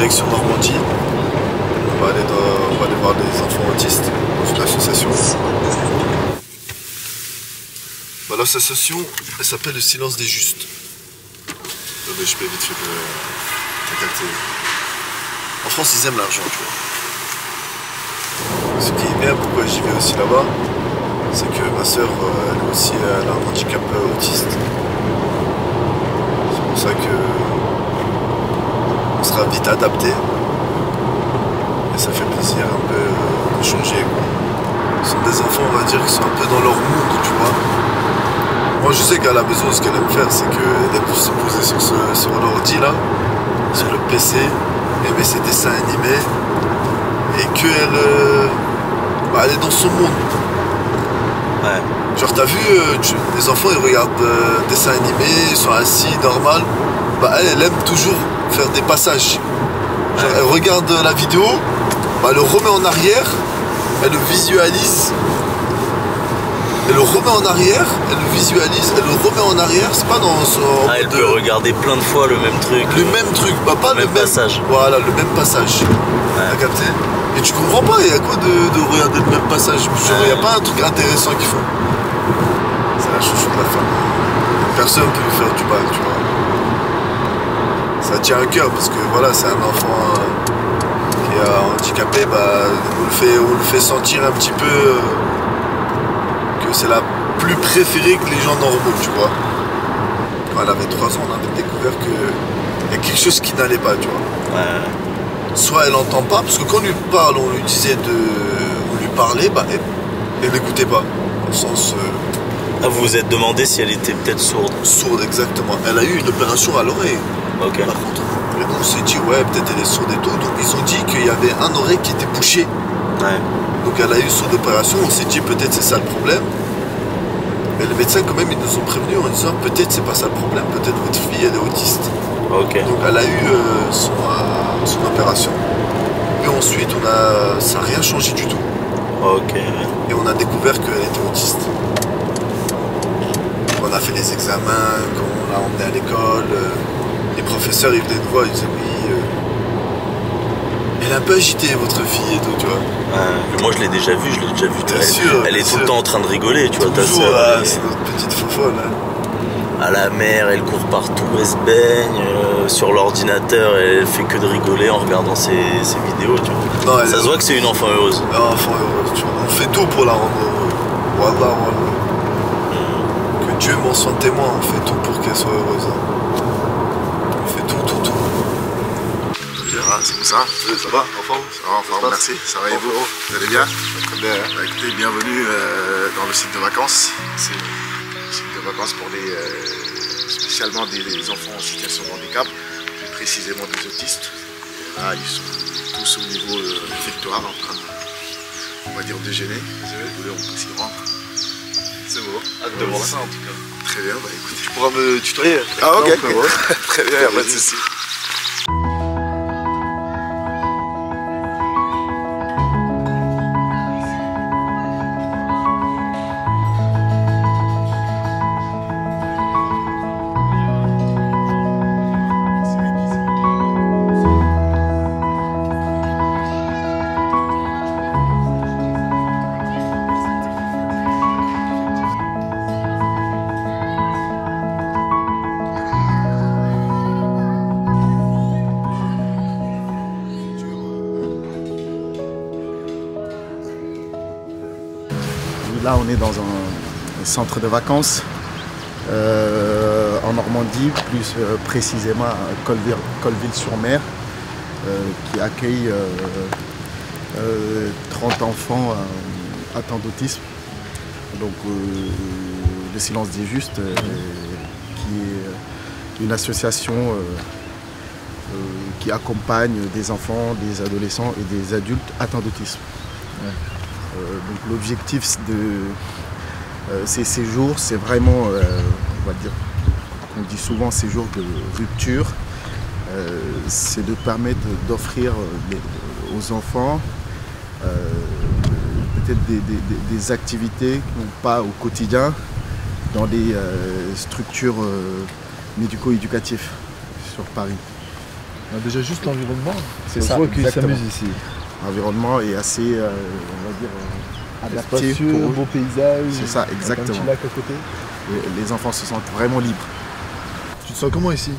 direction Normandie. On va aller voir des enfants autistes dans une association. Bah, l'association, elle s'appelle Le Silence des Justes. Mais je peux vite fait de capter. En France, ils aiment l'argent, tu vois. Ce qui est bien, pourquoi j'y vais aussi là-bas, c'est que ma soeur, elle est aussi elle a un handicap autiste. C'est pour ça que on sera vite adapté. Et ça fait plaisir un peu de changer, quoi. Ce sont des enfants, on va dire, qui sont un peu dans leur monde, tu vois. Moi, je sais qu'à la maison, ce qu'elle aime faire, c'est qu'elle aime se poser sur l'ordi, là, sur le PC, aimer ses dessins animés, et qu'elle elle est dans son monde. Ouais. Genre, t'as vu, les enfants, ils regardent dessins animés, ils sont assis, normal. Bah, elle aime toujours faire des passages. Genre, elle regarde la vidéo, bah, elle le remet en arrière, elle le visualise, elle le remet en arrière, elle le visualise, elle le remet en arrière, c'est pas dans son... elle peut regarder plein de fois le même truc. Le même truc, bah pas le même passage. Voilà, le même passage. T'as capté? Et tu comprends pas, il y a quoi de regarder le même passage? Genre, il n'y a pas un truc intéressant qu'ils font. C'est la chouchou de la femme. Personne ne peut lui faire du mal, tu vois. Ça tient à cœur parce que voilà, c'est un enfant qui est handicapé, bah, on le fait sentir un petit peu que c'est la plus préférée que les gens normaux, tu vois. Quand elle avait 3 ans, on avait découvert qu'il y a quelque chose qui n'allait pas, tu vois. Ouais. Soit elle n'entend pas, parce que quand on lui parle, on lui disait on lui parlait, bah, elle n'écoutait pas. Au sens... Ah, vous vous êtes demandé si elle était peut-être sourde? Sourde, exactement. Elle a eu une opération à l'oreille. Ok. Par contre, et donc on s'est dit, ouais, peut-être elle est sourde et tout. Donc ils ont dit qu'il y avait un oreille qui était bouché. Ouais. Donc elle a eu son opération, on s'est dit peut-être c'est ça le problème. Mais les médecins quand même, ils nous ont prévenus en disant peut-être c'est pas ça le problème, peut-être votre fille elle est autiste. Ok. Donc elle a eu son opération. Et ensuite ça n'a rien changé du tout. Ok. Et on a découvert qu'elle était autiste. On a fait les examens, quand on l'a emmenée à l'école, les professeurs ils venaient nous voir, ils disaient oui, elle est un peu agitée votre fille et tout, tu vois. Moi je l'ai déjà vue, Bien sûr, elle est tout le temps en train de rigoler, tu vois. Toujours, c'est notre petite fofolle. À la mer, elle court partout, elle se baigne, sur l'ordinateur, elle fait que de rigoler en regardant ses vidéos, tu vois. Non, ça se voit que c'est une enfant heureuse. Un enfant heureuse, tu vois. On fait tout pour la rendre heureuse. Wallah, wallah. Que Dieu m'en soit témoin, on fait tout pour qu'elle soit heureuse. On fait tout. Ah, c'est comme ça. Ça va, en forme? Ça va, en forme, merci. Ça va et vous? Vous allez bien? Très bien. Bah, écoutez, bienvenue dans le site de vacances. C'est le site de vacances pour spécialement des enfants en situation de handicap, plus précisément des autistes. Là, ils sont tous au niveau victoire, en train de, on va dire, déjeuner. Vous voulez, on peut s'y rendre. C'est beau. Hâte de voir ça en tout cas. Très bien, bah écoutez. Tu pourras me tutoyer? Ah, ok. Non, très bien, y a pas de souci. Là, on est dans un centre de vacances en Normandie, plus précisément à Colleville-sur-Mer, qui accueille 30 enfants atteints d'autisme. Donc, Le Silence des Justes, qui est une association qui accompagne des enfants, des adolescents et des adultes atteints d'autisme. Ouais. Donc l'objectif de ces séjours, c'est vraiment, on va dire, on dit souvent séjours de rupture, c'est de permettre d'offrir aux enfants peut-être des activités qu'ils n'ont pas au quotidien dans des structures médico-éducatives sur Paris. Déjà juste l'environnement, c'est ça. On voit qu'ils Exactement. s'amusent ici. L'environnement est assez, on va dire, adapté Spacieux, pour eux. beau paysage. C'est ça, avec exactement. Un petit lac à côté. Les enfants se sentent vraiment libres. Tu te sens comment ici?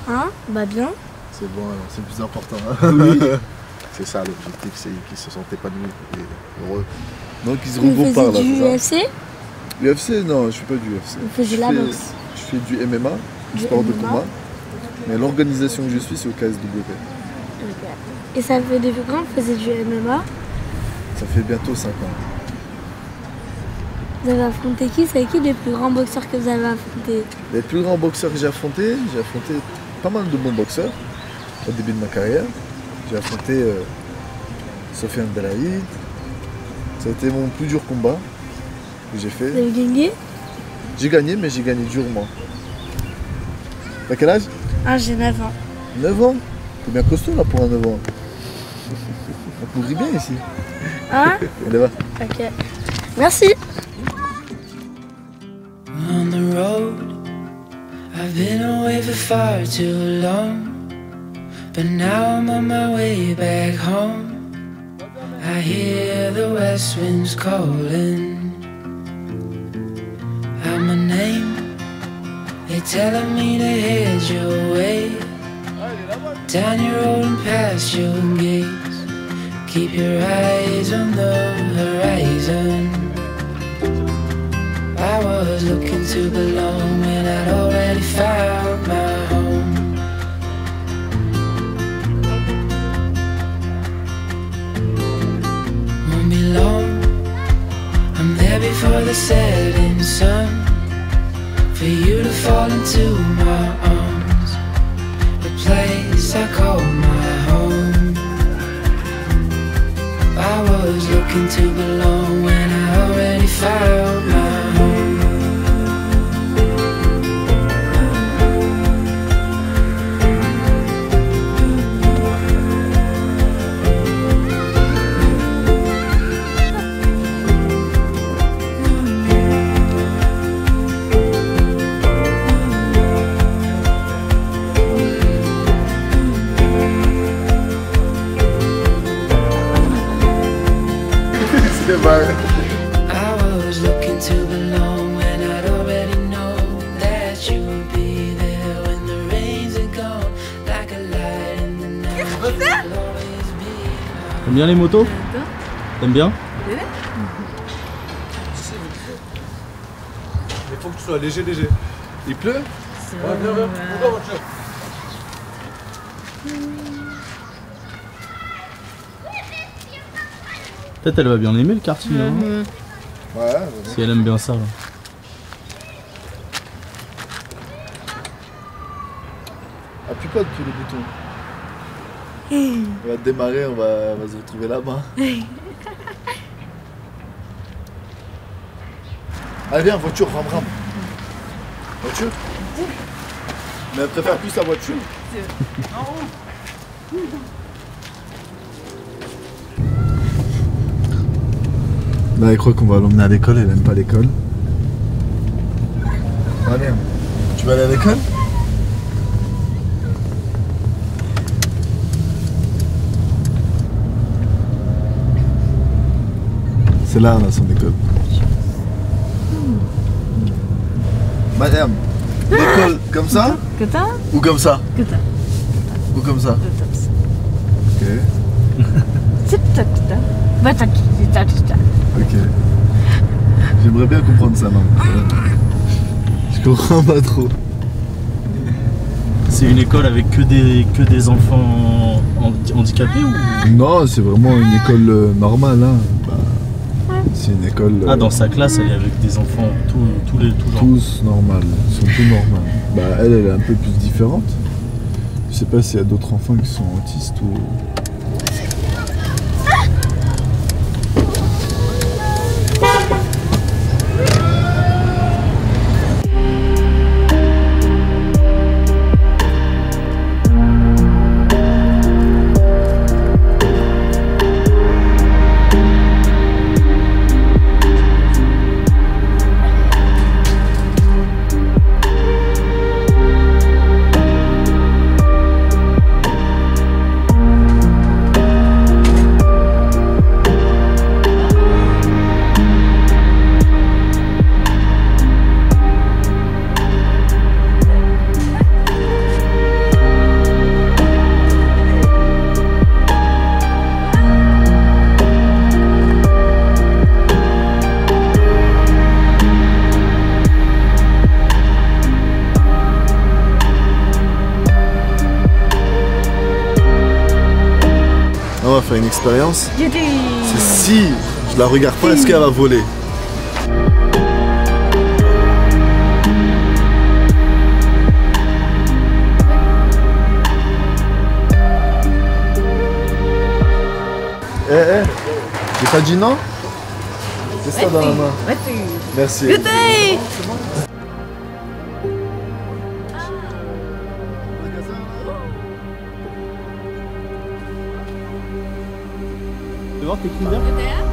Hein? Bah bien. C'est bon alors, c'est le plus important. Oui. C'est ça l'objectif, c'est qu'ils se sentent épanouis et heureux. Donc ils se Vous regroupent par là, faisiez du c'est ça? UFC? UFC, non, je fais pas du UFC. Vous faisiez Je la fais- boxe? Je fais du MMA, du Du sport de MMA. combat. Mais l'organisation que je suis, c'est au KSW. Et ça fait depuis quand vous faisiez du MMA? Ça fait bientôt 5 ans. Vous avez affronté qui? C'est qui les plus grands boxeurs que vous avez affrontés? Les plus grands boxeurs que j'ai affronté pas mal de bons boxeurs au début de ma carrière. J'ai affronté Sofiane Belaïd. Ça a été mon plus dur combat que j'ai Vous fait. avez gagné? J'ai gagné, mais j'ai gagné durement. T'as quel âge? Ah, j'ai 9 ans. 9 ans? T'es bien costaud là pour un 9 ans. On couvrit bien ici. Hein? Allez, va. Ok. Merci. On the road, I've been away for far too long, but now I'm on my way back home. I hear the west winds calling out my name. They're telling me to head your way, down your road and past your gates. Keep your eyes on the horizon. I was looking to belong when I'd already found my home. Won't be long, I'm there before the setting sun, for you to fall into my arms, the place I call my home. I was looking to belong when I already found my home. I was looking to belong when I'd already known that you would be there when the rains are gone, like a light in the night. You'll always be T'aimes bien les motos? T'aimes bien? Il faut que tu sois léger. Il pleut? Ouais, viens. Ouvre la voiture. Peut-être elle va bien aimer le karting, hein, Ouais, si elle aime bien ça. Là. appuie pas depuis le bouton. On va démarrer, on va se retrouver là-bas. Allez, viens, voiture, ram. Voiture? Mais elle préfère plus la voiture. Là, elle croit qu'on va l'emmener à l'école, elle aime pas l'école. Allez, tu vas aller à l'école? C'est là son école. Madame, l'école comme ça? Ou comme ça? Ou comme ça? Ok. Ok. J'aimerais bien comprendre ça, non? Je comprends pas trop. C'est une école avec que des enfants handicapés ou? Non, c'est vraiment une école normale. Hein. Bah, c'est une école. Ah, dans sa classe, elle est avec des enfants, tous genres. Tous normales, ils sont tous normaux. Bah, elle est un peu plus différente. Je sais pas s'il y a d'autres enfants qui sont autistes ou. va faire une expérience, c'est si je la regarde pas, est-ce qu'elle va voler? J'ai pas dit non? Mets ça dans la main. Merci. Good day. Tu veux voir tes Kinder?